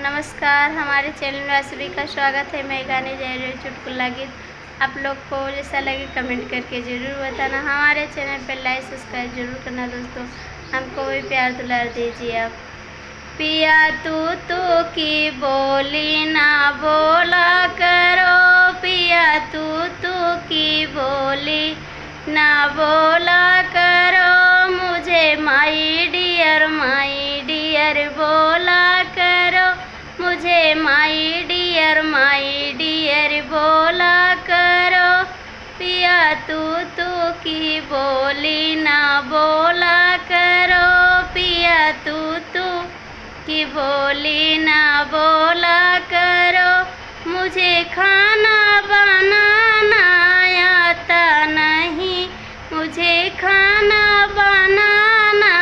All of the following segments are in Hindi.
नमस्कार, हमारे चैनल में आप सभी का स्वागत है। मैं गाने जा रही हूँ चुटकुला गीत। आप लोग को जैसा लगे कमेंट करके ज़रूर बताना। हमारे चैनल पर लाइक सब्सक्राइब जरूर करना दोस्तों। हमको भी प्यार दुलार दीजिए आप। पिया तू की बोली ना बोला करो, पिया तू की बोली ना बोला करो, मुझे माई डियर बोला करो, मुझे माई डियर बोला करो। पिया तू की बोली ना बोला करो, पिया तू की बोली ना बोला करो, मुझे खाना बनाना आता नहीं, मुझे खाना बनाना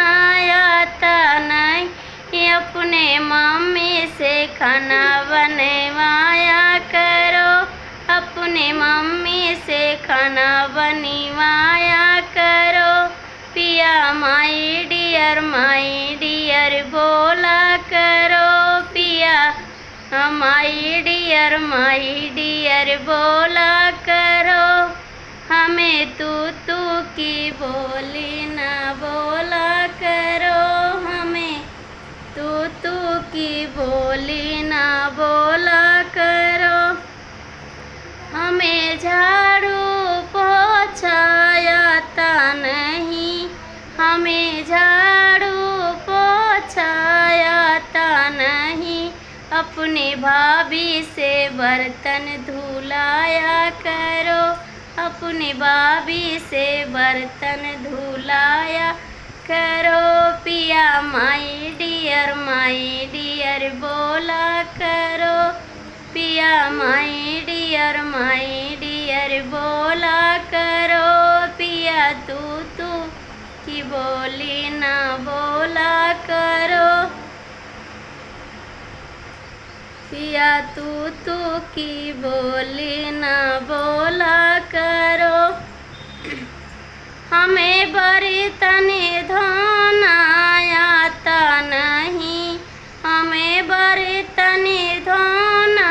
आता नहीं, अपने मम्मी से खाना बनवाया करो, अपने मम्मी से खाना बनवाया करो। पिया माई डियर बोला करो, पिया माई डियर बोला करो, हमें तू की बोली ना बोला करो, हमें तू की बोली ना बोला करो। हमें झाड़ू पोछा आता नहीं, हमें झाड़ू पोछा आता नहीं, अपने भाभी से बर्तन धुलाया करो, अपने भाभी से बर्तन धुलाया करो। पिया माई डियर बोला करो, पिया माई डियर बोला करो, पिया तू की बोली ना बोला करो, पिया तू की बोली ना बोला करो। हमें बर्तन धोना आता नहीं, हमें बर्तन धोना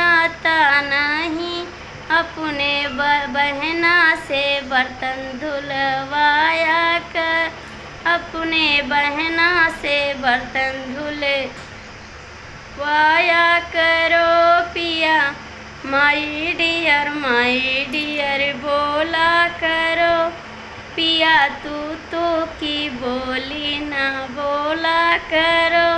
आता नहीं, अपने बहना से बर्तन धुलवाया कर, अपने बहना से बर्तन धुलवाया करो। पिया माई डियर बोला करो, पिया तू की बोली ना बोला करो।